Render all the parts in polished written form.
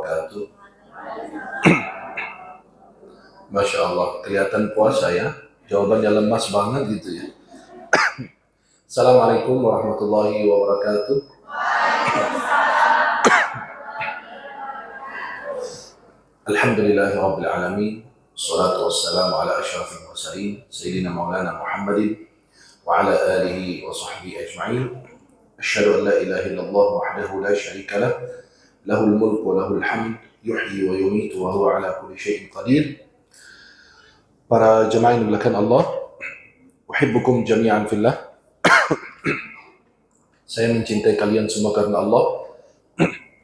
wabarakatuh. Masya Allah, kelihatan puasa ya. Jawabannya lemas banget gitu ya. Assalamualaikum warahmatullahi wabarakatuh. Alhamdulillahi rabbil alamin. Salatu wassalamu ala asyrafil mursalin Sayyidina Maulana Muhammadin wa ala alihi wa sahbihi ajma'in. Asyhadu an la ilaha illallah wahdahu la syarika lah, lahul mulku wa lahul hamd, yuhyi wa yumiitu wa huwa ala kulli syai'in qadir. Para jemaah yang dimuliakan Allah, uhibbukum jami'an fillah. Saya mencintai kalian semua karena Allah.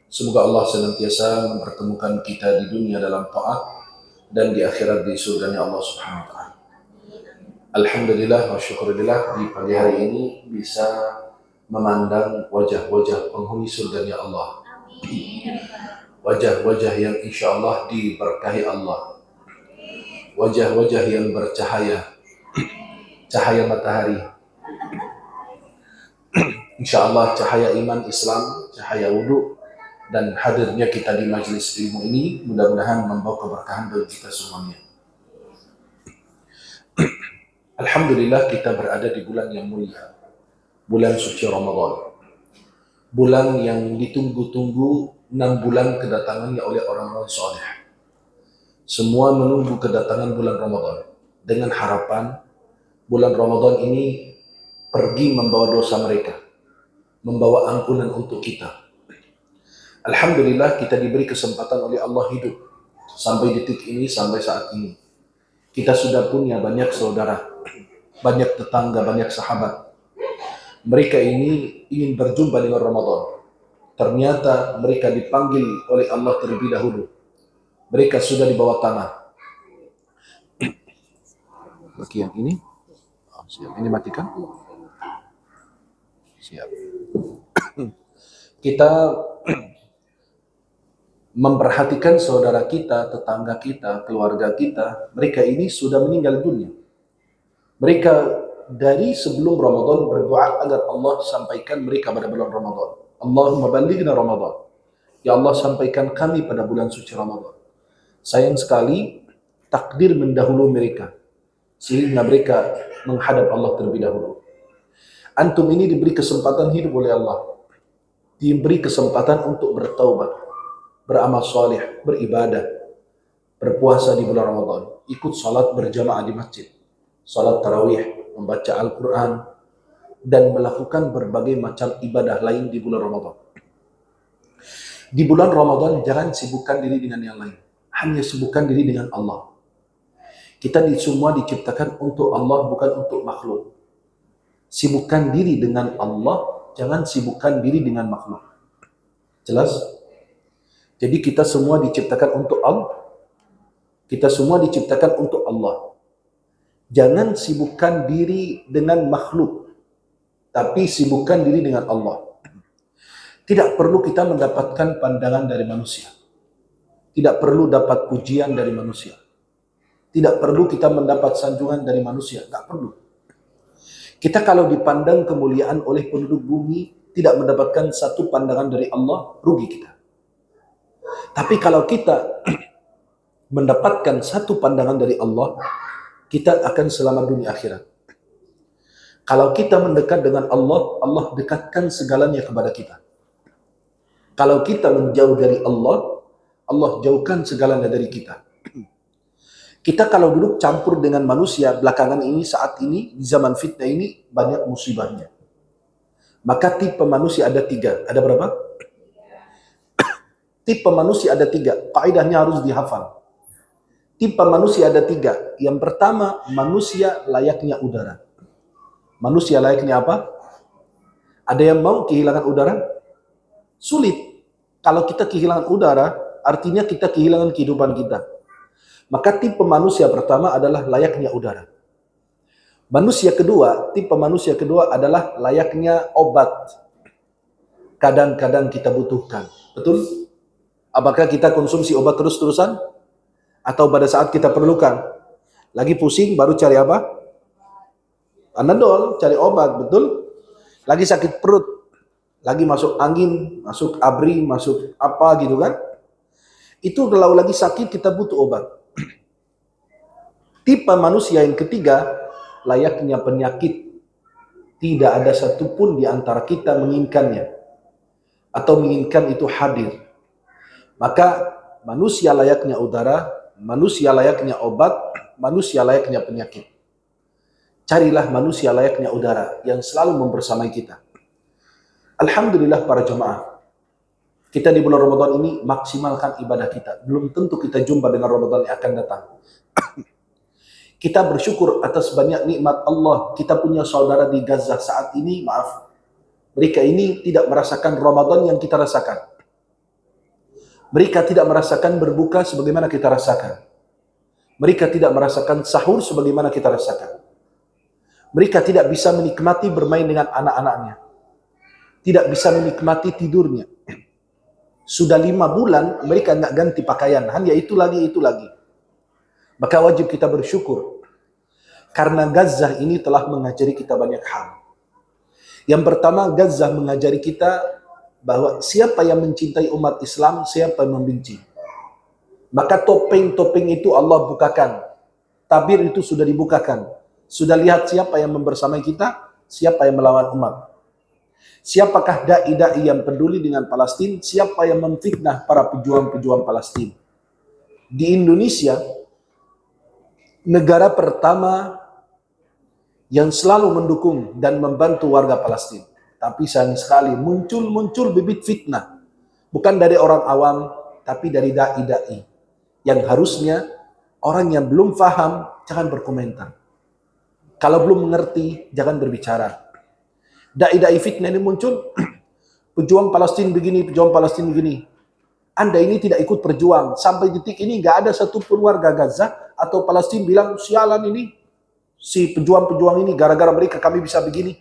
Semoga Allah senantiasa mempertemukan kita di dunia dalam taat dan di akhirat di surganya Allah Subhanahu wa taala. Alhamdulillah wa syukurillah, di pagi hari ini bisa memandang wajah-wajah penghuni surganya Allah. Wajah-wajah yang insya Allah diberkahi Allah. Wajah-wajah yang bercahaya, cahaya matahari. Insya Allah cahaya iman Islam, cahaya wudhu, dan hadirnya kita di majelis ilmu ini mudah-mudahan membawa keberkahan bagi kita semuanya. Alhamdulillah kita berada di bulan yang mulia, bulan suci Ramadan. Bulan yang ditunggu-tunggu 6 bulan kedatangannya oleh orang-orang soleh. Semua menunggu kedatangan bulan Ramadan dengan harapan bulan Ramadan ini pergi membawa dosa mereka, membawa ampunan untuk kita. Alhamdulillah kita diberi kesempatan oleh Allah hidup sampai detik ini, sampai saat ini. Kita sudah punya banyak saudara, banyak tetangga, banyak sahabat. Mereka ini ingin berjumpa dengan Ramadan. Ternyata mereka dipanggil oleh Allah terlebih dahulu. Mereka sudah di bawah tanah. Bagian ini, siap. Ini matikan. Siap. Kita memperhatikan saudara kita, tetangga kita, keluarga kita. Mereka ini sudah meninggal dunia. Mereka dari sebelum Ramadan berdoa agar Allah sampaikan mereka pada bulan Ramadan. Allahumma ballighna Ramadan. Ya Allah, sampaikan kami pada bulan suci Ramadan. Sayang sekali takdir mendahului mereka sehingga mereka menghadap Allah terlebih dahulu. Antum ini diberi kesempatan hidup oleh Allah, diberi kesempatan untuk bertaubat, beramal saleh, beribadah, berpuasa di bulan Ramadan, ikut salat berjamaah di masjid, salat tarawih, membaca Al-Quran, dan melakukan berbagai macam ibadah lain di bulan Ramadan. Di bulan Ramadan jangan sibukkan diri dengan yang lain, hanya sibukkan diri dengan Allah. Kita semua diciptakan untuk Allah, bukan untuk makhluk. Sibukkan diri dengan Allah, jangan sibukkan diri dengan makhluk. Jelas? Jadi kita semua diciptakan untuk Allah. Kita semua diciptakan untuk Allah. Jangan sibukkan diri dengan makhluk, tapi sibukkan diri dengan Allah. Tidak perlu kita mendapatkan pandangan dari manusia. Tidak perlu dapat pujian dari manusia. Tidak perlu kita mendapat sanjungan dari manusia. Tidak perlu. Kita kalau dipandang kemuliaan oleh penduduk bumi, tidak mendapatkan satu pandangan dari Allah, rugi kita. Tapi kalau kita mendapatkan satu pandangan dari Allah, kita akan selamat dunia akhirat. Kalau kita mendekat dengan Allah, Allah dekatkan segalanya kepada kita. Kalau kita menjauh dari Allah, Allah jauhkan segalanya dari kita. Kita kalau duduk campur dengan manusia belakangan ini, saat ini, di zaman fitnah ini, banyak musibahnya. Maka tipe manusia ada 3. Ada berapa? Tipe manusia ada 3. Kaidahnya harus dihafal. Tipe manusia ada 3. Yang pertama, manusia layaknya udara. Manusia layaknya apa? Ada yang mau kehilangan udara? Sulit. Kalau kita kehilangan udara, artinya kita kehilangan kehidupan kita. Maka tipe manusia pertama adalah layaknya udara. Tipe manusia kedua adalah layaknya obat. Kadang-kadang kita butuhkan. Betul? Apakah kita konsumsi obat terus-terusan? Atau pada saat kita perlukan? Lagi pusing baru cari apa? Panadol, cari obat, betul? Lagi sakit perut, lagi masuk angin, masuk ABRI, masuk apa gitu kan? Itu kalau lagi sakit kita butuh obat. Tipe manusia yang ketiga, layaknya penyakit. Tidak ada satupun di antara kita menginginkannya atau menginginkan itu hadir. Maka manusia layaknya udara, manusia layaknya obat, manusia layaknya penyakit. Carilah manusia layaknya udara yang selalu membersamai kita. Alhamdulillah para jemaah, kita di bulan Ramadan ini maksimalkan ibadah kita. Belum tentu kita jumpa dengan Ramadan yang akan datang. Kita bersyukur atas banyak nikmat Allah. Kita punya saudara di Gaza saat ini, maaf, mereka ini tidak merasakan Ramadan yang kita rasakan. Mereka tidak merasakan berbuka sebagaimana kita rasakan. Mereka tidak merasakan sahur sebagaimana kita rasakan. Mereka tidak bisa menikmati bermain dengan anak-anaknya. Tidak bisa menikmati tidurnya. Sudah 5 bulan mereka nggak ganti pakaian, hanya itu lagi. Maka wajib kita bersyukur. Karena Gaza ini telah mengajari kita banyak hal. Yang pertama, Gaza mengajari kita bahwa siapa yang mencintai umat Islam, siapa yang membenci. Maka topeng-topeng itu Allah bukakan. Tabir itu sudah dibukakan. Sudah lihat siapa yang membersamai kita, siapa yang melawan umat. Siapakah dai-dai yang peduli dengan Palestina, siapa yang memfitnah para pejuang-pejuang Palestina. Di Indonesia, negara pertama yang selalu mendukung dan membantu warga Palestina. Tapi sayang sekali muncul bibit fitnah. Bukan dari orang awam, tapi dari dai-dai. Yang harusnya orang yang belum paham, jangan berkomentar. Kalau belum mengerti, jangan berbicara. Dai-dai fitnah ini muncul, pejuang Palestina begini, pejuang Palestina begini. Anda ini tidak ikut berjuang. Sampai detik ini nggak ada satupun warga Gaza atau Palestina bilang, sialan ini, si pejuang-pejuang ini, gara-gara mereka kami bisa begini.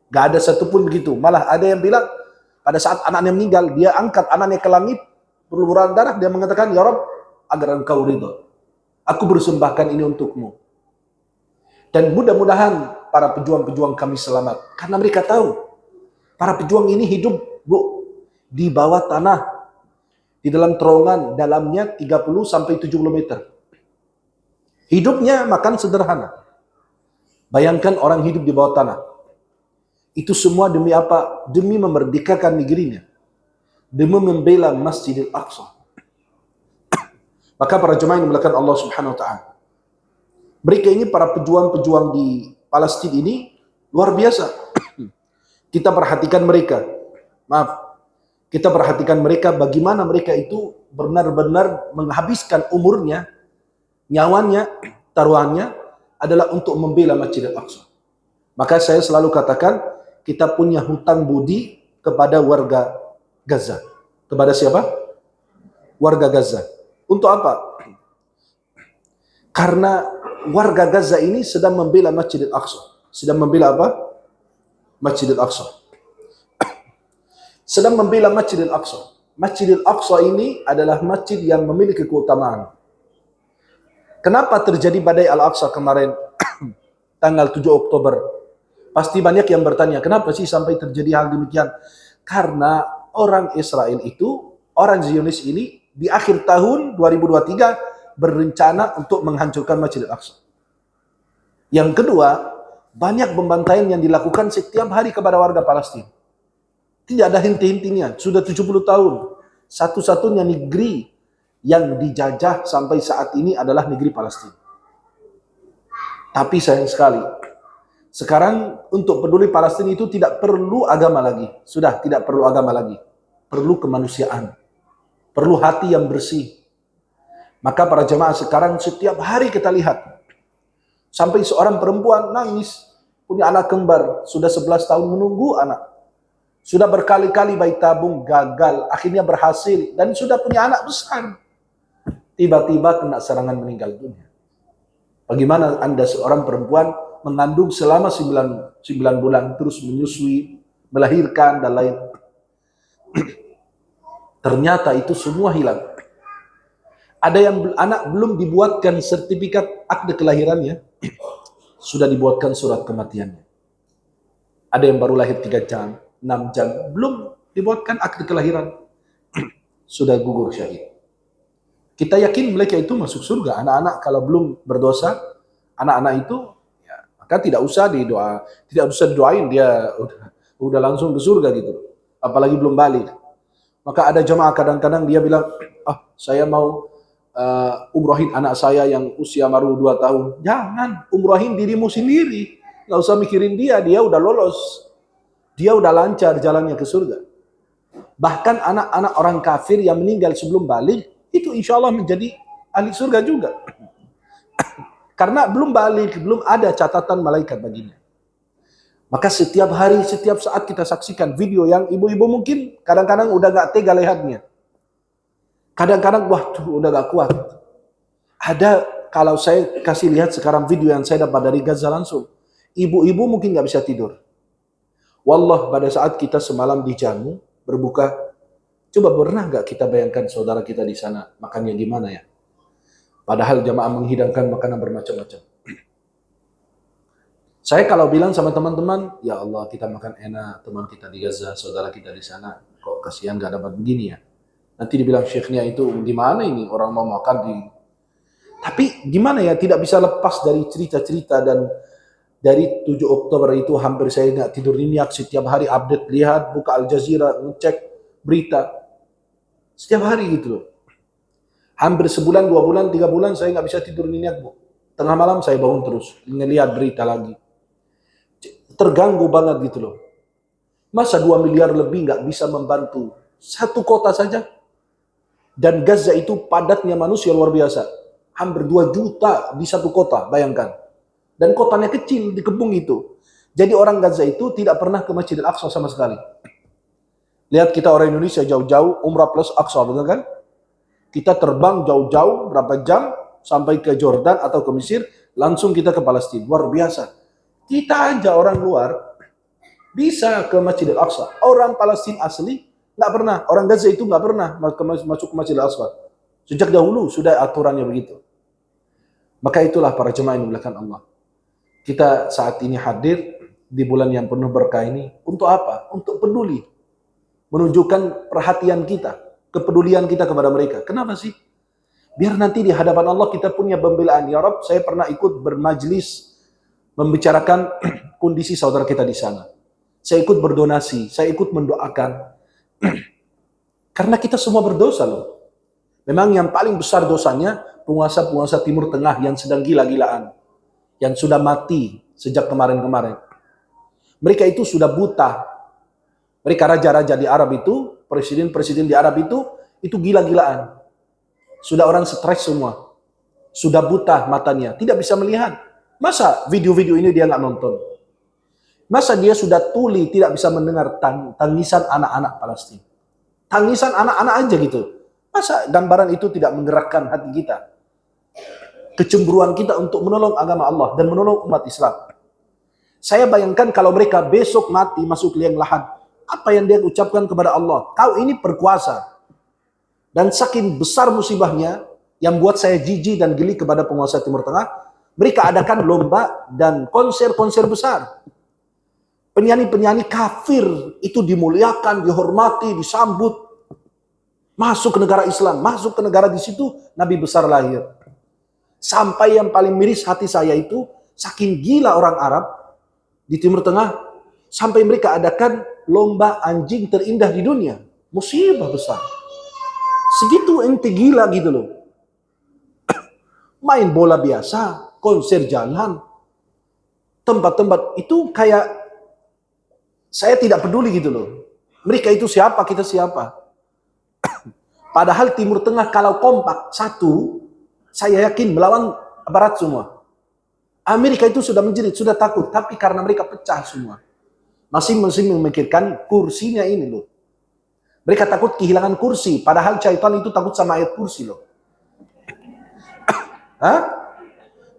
Gak ada satupun begitu. Malah ada yang bilang, pada saat anaknya meninggal, dia angkat anaknya ke langit, berlumuran darah, dia mengatakan, ya Rabb, agar engkau ridho. Aku bersembahkan ini untukmu. Dan mudah-mudahan para pejuang-pejuang kami selamat. Karena mereka tahu, para pejuang ini hidup, Bu, di bawah tanah. Di dalam terowongan, dalamnya 30-70 meter. Hidupnya makan sederhana. Bayangkan orang hidup di bawah tanah. Itu semua demi apa? Demi memerdekakan negerinya. Demi membela Masjidil Aqsa. Maka para jemaah yang dimuliakan Allah Subhanahu wa taala. Mereka ini para pejuang-pejuang di Palestina ini luar biasa. Kita perhatikan mereka. Kita perhatikan mereka bagaimana mereka itu benar-benar menghabiskan umurnya, nyawanya, taruhannya adalah untuk membela Masjidil Aqsa. Maka saya selalu katakan, kita punya hutang budi kepada warga Gaza. Kepada siapa? Warga Gaza. Untuk apa? Karena warga Gaza ini sedang membela Masjidil Aqsa. Sedang membela apa? Masjidil Aqsa. Sedang membela Masjidil Aqsa. Masjidil Aqsa ini adalah masjid yang memiliki keutamaan. Kenapa terjadi badai Al-Aqsa kemarin tanggal 7 Oktober? Pasti banyak yang bertanya, kenapa sih sampai terjadi hal demikian? Karena orang Israel itu, orang Zionis ini di akhir tahun 2023 berencana untuk menghancurkan Masjidil Aqsa. Yang kedua, banyak pembantaian yang dilakukan setiap hari kepada warga Palestina. Tidak ada henti-hentinya, sudah 70 tahun. Satu-satunya negeri yang dijajah sampai saat ini adalah negeri Palestina. Tapi sayang sekali, sekarang untuk peduli Palestina itu tidak perlu agama lagi. Sudah tidak perlu agama lagi. Perlu kemanusiaan. Perlu hati yang bersih. Maka para jemaah sekarang setiap hari kita lihat. Sampai seorang perempuan nangis. Punya anak kembar. Sudah 11 tahun menunggu anak. Sudah berkali-kali bayi tabung gagal. Akhirnya berhasil. Dan sudah punya anak besar. Tiba-tiba kena serangan meninggal dunia. Bagaimana Anda seorang perempuan mengandung selama 9 bulan. Terus menyusui, melahirkan dan lain. Ternyata itu semua hilang. Ada yang anak belum dibuatkan sertifikat akte kelahirannya. Sudah dibuatkan surat kematiannya. Ada yang baru lahir 3 jam. 6 jam, belum dibuatkan akte kelahiran, sudah gugur syahid. Kita yakin mereka itu masuk surga. Anak-anak kalau belum berdosa, anak-anak itu ya, maka tidak usah didoa, tidak usah doain dia udah langsung ke surga gitu. Apalagi belum balik. Maka ada jemaah kadang-kadang dia bilang, saya mau umrohin anak saya yang usia baru 2 tahun. Jangan, umrohin dirimu sendiri. Nggak usah mikirin dia udah lolos. Dia udah lancar jalannya ke surga. Bahkan anak-anak orang kafir yang meninggal sebelum balik, itu insya Allah menjadi ahli surga juga. Karena belum balik, belum ada catatan malaikat baginya. Maka setiap hari, setiap saat kita saksikan video yang ibu-ibu mungkin kadang-kadang udah gak tega lihatnya. Kadang-kadang, udah gak kuat. Ada, kalau saya kasih lihat sekarang video yang saya dapat dari Gaza langsung. Ibu-ibu mungkin gak bisa tidur. Wallah, pada saat kita semalam dijamu, berbuka, coba pernah gak kita bayangkan saudara kita di sana makannya gimana ya? Padahal jamaah menghidangkan makanan bermacam-macam. Saya kalau bilang sama teman-teman, ya Allah kita makan enak, teman kita di Gaza, saudara kita di sana, kok kasihan gak dapat begini ya? Nanti dibilang syekhnya itu, gimana ini orang mau makan di... Tapi gimana ya, tidak bisa lepas dari cerita-cerita. Dan dari 7 Oktober itu hampir saya nggak tidur nyenyak, setiap hari update, lihat, buka Al Jazeera, ngecek berita. Setiap hari gitu loh. Hampir sebulan, 2 bulan, 3 bulan saya nggak bisa tidur nyenyak, Bu. Tengah malam saya bangun terus, ngelihat berita lagi. Terganggu banget gitu loh. Masa 2 miliar lebih nggak bisa membantu satu kota saja? Dan Gaza itu padatnya manusia luar biasa. Hampir 2 juta di satu kota, bayangkan. Dan kotanya kecil, dikepung itu. Jadi orang Gaza itu tidak pernah ke Masjid Al-Aqsa sama sekali. Lihat kita orang Indonesia jauh-jauh, umrah plus Aqsa, betul kan? Kita terbang jauh-jauh, berapa jam, sampai ke Jordan atau ke Mesir, langsung kita ke Palestina. Luar biasa. Kita aja orang luar, bisa ke Masjid Al-Aqsa. Orang Palestina asli, nggak pernah. Orang Gaza itu nggak pernah masuk ke Masjid Al-Aqsa. Sejak dahulu sudah aturannya begitu. Maka itulah para jemaah yang dimuliakan Allah. Kita saat ini hadir di bulan yang penuh berkah ini untuk apa? Untuk peduli. Menunjukkan perhatian kita, kepedulian kita kepada mereka. Kenapa sih? Biar nanti di hadapan Allah kita punya pembelaan. Ya Rabb, saya pernah ikut bermajlis membicarakan kondisi saudara kita di sana. Saya ikut berdonasi, saya ikut mendoakan. Karena kita semua berdosa loh. Memang yang paling besar dosanya penguasa-penguasa Timur Tengah yang sedang gila-gilaan. Yang sudah mati sejak kemarin-kemarin. Mereka itu sudah buta. Mereka raja-raja di Arab itu, presiden-presiden di Arab itu gila-gilaan. Sudah orang stres semua. Sudah buta matanya, tidak bisa melihat. Masa video-video ini dia nggak nonton? Masa dia sudah tuli tidak bisa mendengar tangisan anak-anak Palestina? Tangisan anak-anak aja gitu. Masa gambaran itu tidak menggerakkan hati kita? Kecemburuan kita untuk menolong agama Allah dan menolong umat Islam. Saya bayangkan kalau mereka besok mati masuk liang lahat, apa yang dia ucapkan kepada Allah? Kau ini berkuasa. Dan saking besar musibahnya yang buat saya jijik dan geli kepada penguasa Timur Tengah, mereka adakan lomba dan konser-konser besar. Penyanyi-penyanyi kafir itu dimuliakan, dihormati, disambut. Masuk ke negara Islam, masuk ke negara di situ Nabi besar lahir. Sampai yang paling miris hati saya itu, saking gila orang Arab di Timur Tengah, sampai mereka adakan lomba anjing terindah di dunia. Musibah besar. Segitu ente gila gitu loh. Main bola biasa, konser jalan, tempat-tempat itu kayak saya tidak peduli gitu loh. Mereka itu siapa, kita siapa. Padahal Timur Tengah kalau kompak satu, saya yakin melawan Barat semua. Amerika itu sudah menjerit, sudah takut, tapi karena mereka pecah semua. Masing-masing memikirkan kursinya ini loh. Mereka takut kehilangan kursi, padahal syaitan itu takut sama ayat kursi loh. Hah?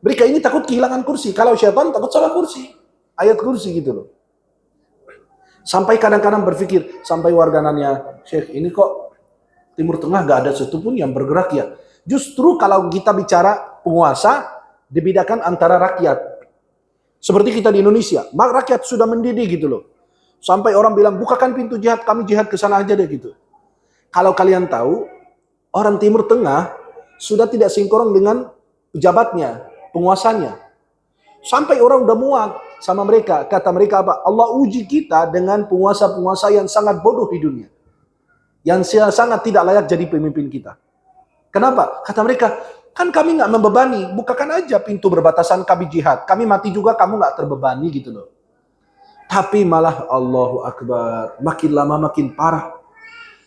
Mereka ini takut kehilangan kursi, kalau syaitan takut sama kursi. Ayat kursi gitu loh. Sampai kadang-kadang berpikir, sampai warga nanya, Syekh ini kok Timur Tengah gak ada satupun yang bergerak ya? Justru kalau kita bicara penguasa, dibedakan antara rakyat. Seperti kita di Indonesia, rakyat sudah mendidih gitu loh. Sampai orang bilang, bukakan pintu jihad, kami jihad ke sana aja deh gitu. Kalau kalian tahu, orang Timur Tengah sudah tidak sinkron dengan pejabatnya, penguasanya. Sampai orang udah muak sama mereka. Kata mereka apa? Allah uji kita dengan penguasa-penguasa yang sangat bodoh di dunia. Yang sangat tidak layak jadi pemimpin kita. Kenapa? Kata mereka, kan kami nggak membebani. Bukakan aja pintu berbatasan kami jihad. Kami mati juga, kamu nggak terbebani gitu loh. Tapi malah Allahu Akbar. Makin lama makin parah.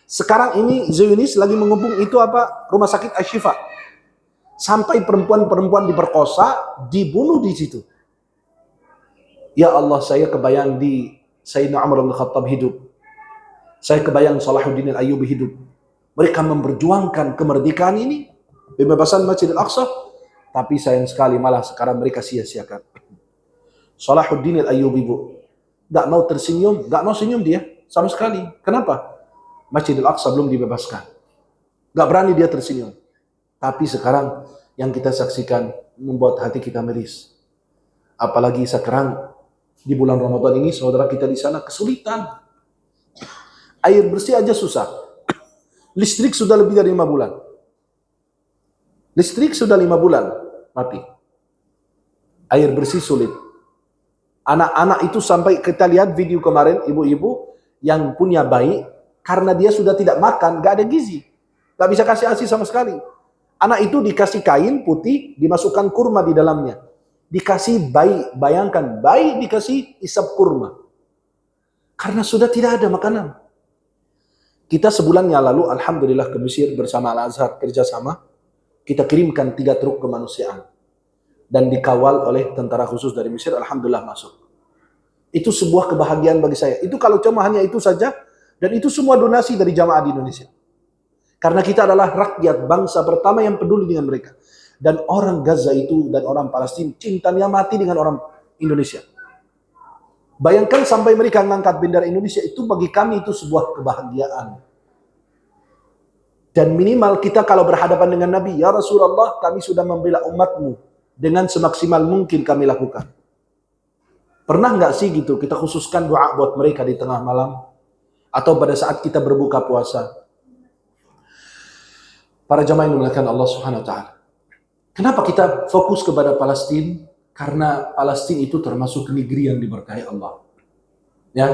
Sekarang ini Zionis lagi menghubung itu apa? Rumah sakit Ashifa. Sampai perempuan-perempuan diperkosa, dibunuh di situ. Ya Allah, saya kebayang di Sayyidina Umar bin Khattab hidup. Saya kebayang Salahuddin Al-Ayyubi hidup. Mereka memperjuangkan kemerdekaan ini, pembebasan Masjidil Aqsa, tapi sayang sekali malah sekarang mereka sia-siakan. Salahuddin Al-Ayyubi, Bu, gak mau tersenyum, gak mau senyum dia sama sekali. Kenapa? Masjidil Aqsa belum dibebaskan. Gak berani dia tersenyum. Tapi sekarang yang kita saksikan membuat hati kita miris. Apalagi sekarang di bulan Ramadan ini saudara kita di sana kesulitan. Air bersih aja susah. Listrik sudah lebih dari 5 bulan. Listrik sudah 5 bulan mati. Air bersih sulit. Anak-anak itu sampai kita lihat video kemarin, ibu-ibu yang punya bayi, karena dia sudah tidak makan, gak ada gizi. Gak bisa kasih ASI sama sekali. Anak itu dikasih kain putih, dimasukkan kurma di dalamnya. Dikasih bayi, bayangkan, bayi dikasih isap kurma. Karena sudah tidak ada makanan. Kita sebulan yang lalu, alhamdulillah ke Mesir bersama Al-Azhar kerjasama. Kita kirimkan 3 truk kemanusiaan. Dan dikawal oleh tentara khusus dari Mesir, alhamdulillah masuk. Itu sebuah kebahagiaan bagi saya. Itu kalau cuma hanya itu saja, dan itu semua donasi dari jamaah di Indonesia. Karena kita adalah rakyat bangsa pertama yang peduli dengan mereka. Dan orang Gaza itu dan orang Palestina cintanya mati dengan orang Indonesia. Bayangkan sampai mereka mengangkat bendera Indonesia, itu bagi kami itu sebuah kebahagiaan. Dan minimal kita kalau berhadapan dengan Nabi, ya Rasulullah, kami sudah membela umatmu dengan semaksimal mungkin kami lakukan. Pernah nggak sih gitu kita khususkan doa buat mereka di tengah malam atau pada saat kita berbuka puasa? Para jamaah yang dimuliakan Allah Subhanahu wa taala. Kenapa kita fokus kepada Palestina? Karena Palestina itu termasuk negeri yang diberkahi Allah. Ya.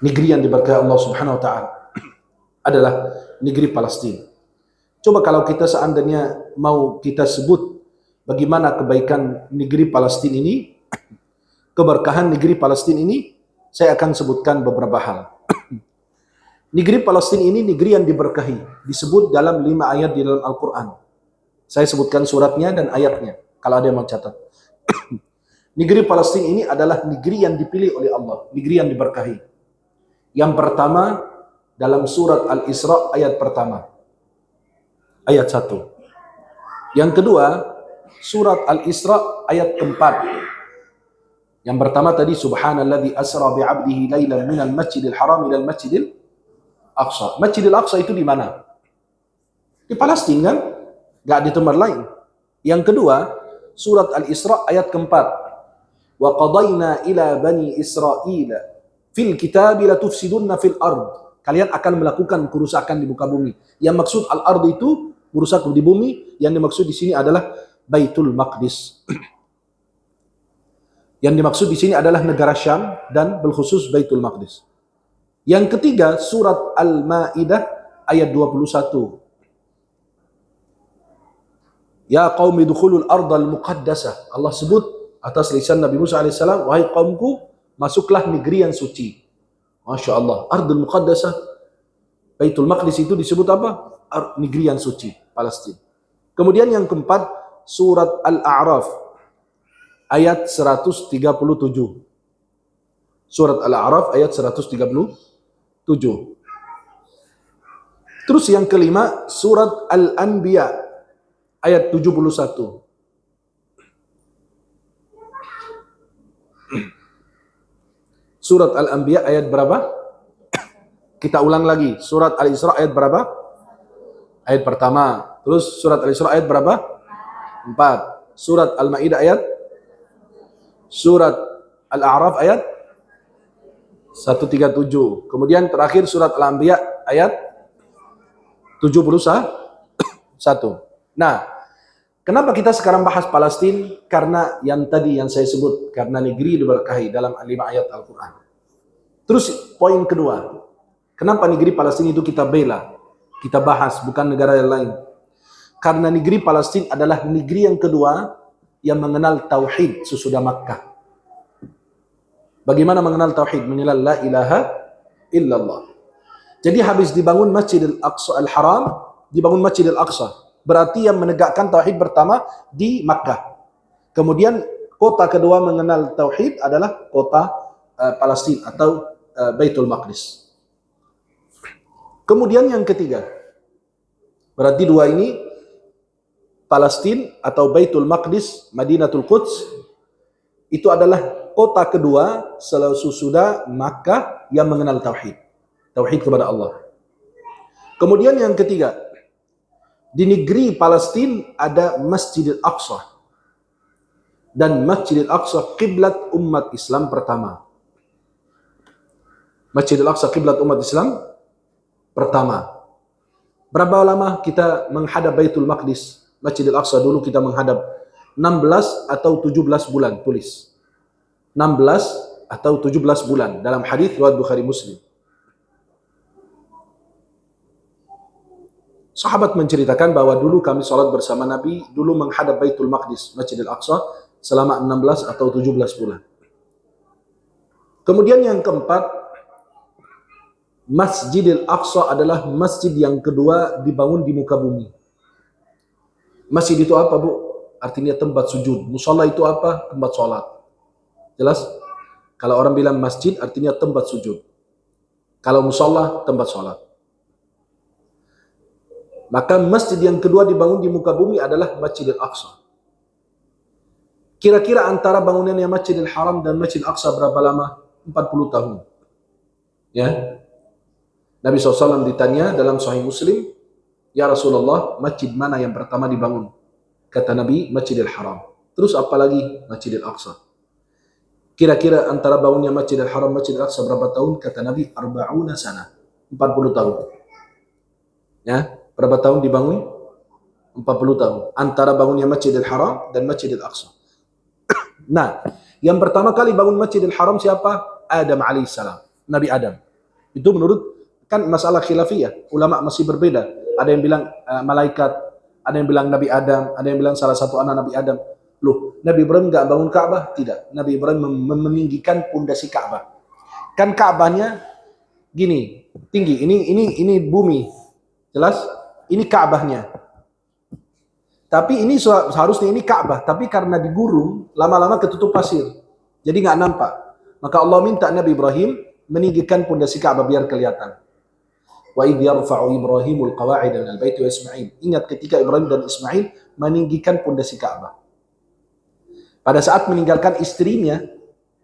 Negeri yang diberkahi Allah Subhanahu wa taala adalah negeri Palestina. Coba kalau kita seandainya mau kita sebut bagaimana kebaikan negeri Palestina ini, keberkahan negeri Palestina ini, saya akan sebutkan beberapa hal. Negeri Palestina ini negeri yang diberkahi. Disebut dalam 5 ayat di dalam Al-Quran. Saya sebutkan suratnya dan ayatnya, kalau ada yang mau catat. Negeri Palestina ini adalah negeri yang dipilih oleh Allah. Negeri yang diberkahi. Yang pertama, dalam surat Al-Isra ayat pertama. Ayat 1. Yang kedua, surat Al-Isra ayat keempat. Yang pertama tadi, Subhanalladzi asra bi'abdihi laylan minal masjidil haram ilal masjidil Aqsa. Masjidil Aqsa itu di mana? Di Palestina kan? Gak di tempat lain. Yang kedua, surat Al-Isra ayat keempat. Wa qadayna ila bani Israila fil kitabi la tufsidunna fil ard. Kalian akan melakukan kerusakan di muka bumi. Yang maksud al-ard itu merusak di bumi, yang dimaksud di sini adalah Baitul Maqdis. Yang dimaksud di sini adalah negara Syam dan berkhusus Baitul Maqdis. Yang ketiga, surat Al-Maidah ayat 21. Ya qaumi dukhulul ardal muqaddasah. Allah sebut atas lisan Nabi Musa alaihissalam, wahai kaumku, masuklah negeri yang suci. Masya Allah, ardul muqaddasah, Baitul Maqdis itu disebut apa? Negeri yang suci, Palestina. Kemudian yang keempat, surat Al-A'raf ayat 137. Surat Al-A'raf ayat 137. Terus yang kelima, surat Al-Anbiya ayat 71. Surat Al-Anbiya ayat berapa? Kita ulang lagi. Surat Al-Isra ayat berapa? Ayat pertama. Terus surat Al-Isra ayat berapa? 4. Surat Al-Maidah ayat? Surat Al-A'raf ayat? 137. Kemudian terakhir surat Al-Anbiya ayat 71. Satu. Nah, kenapa kita sekarang bahas Palestina? Karena yang tadi yang saya sebut, karena negeri diberkahi dalam 5 ayat Al-Quran. Terus poin kedua, kenapa negeri Palestina itu kita bela, kita bahas, bukan negara yang lain? Karena negeri Palestina adalah negeri yang kedua yang mengenal tauhid sesudah Makkah. Bagaimana mengenal tauhid? Mengenal la ilaha illallah. Jadi habis dibangun Masjidil Aqsa Al-Haram, dibangun Masjidil Aqsa. Berarti yang menegakkan tauhid pertama di Makkah. Kemudian kota kedua mengenal tauhid adalah kota Palestina atau Baitul Maqdis. Kemudian yang ketiga, berarti dua ini, Palestina atau Baitul Maqdis, Madinatul Quds, itu adalah kota kedua sesudah Makkah yang mengenal tauhid. Tauhid kepada Allah. Kemudian yang ketiga, di negeri Palestina ada Masjidil Aqsa. Dan Masjidil Aqsa kiblat umat Islam pertama. Masjidil Aqsa kiblat umat Islam pertama. Berapa lama kita menghadap Baitul Maqdis? Masjidil Aqsa dulu kita menghadap 16 atau 17 bulan, tulis. 16 atau 17 bulan dalam hadis riwayat Bukhari Muslim. Sahabat menceritakan bahwa dulu kami sholat bersama Nabi, dulu menghadap Baitul Maqdis, Masjidil Aqsa, selama 16 atau 17 bulan. Kemudian yang keempat, Masjidil Aqsa adalah masjid yang kedua dibangun di muka bumi. Masjid itu apa, Bu? Artinya tempat sujud. Musalla itu apa? Tempat sholat. Jelas? Kalau orang bilang masjid, artinya tempat sujud. Kalau musalla, tempat sholat. Maka masjid yang kedua dibangun di muka bumi adalah Masjidil Aqsa. Kira-kira antara bangunannya Masjidil Haram dan Masjidil Aqsa berapa lama? 40 tahun. Ya. Nabi SAW ditanya dalam Sahih Muslim, "Ya Rasulullah, masjid mana yang pertama dibangun?" Kata Nabi, Masjidil Haram. Terus apa lagi? Masjidil Aqsa. Kira-kira antara bangunnya Masjidil Haram Masjidil Aqsa berapa tahun? Kata Nabi, 40 sana. 40 tahun. Ya. Berapa tahun dibangun? 40 tahun. Antara bangunnya Masjidil Haram dan Masjidil Aqsa. Nah, yang pertama kali bangun Masjidil Haram siapa? Adam alaihissalam. Nabi Adam. Itu menurut, kan masalah khilafiyah. Ulama masih berbeda. Ada yang bilang malaikat, ada yang bilang Nabi Adam, ada yang bilang salah satu anak Nabi Adam. Loh, Nabi Ibrahim enggak bangun Ka'bah? Tidak. Nabi Ibrahim meninggikan pondasi Ka'bah. Kan Ka'bahnya gini, tinggi. Ini bumi. Jelas? Ini Ka'bahnya. Tapi ini seharusnya ini Ka'bah, tapi karena digurung, lama-lama ketutup pasir. Jadi nggak nampak. Maka Allah minta Nabi Ibrahim meninggikan pondasi Ka'bah biar kelihatan. Wa idh yarfa'u Ibrahimul qawa'ida minal baiti wa Ismail. Ingat ketika Ibrahim dan Ismail meninggikan pondasi Ka'bah. Pada saat meninggalkan istrinya,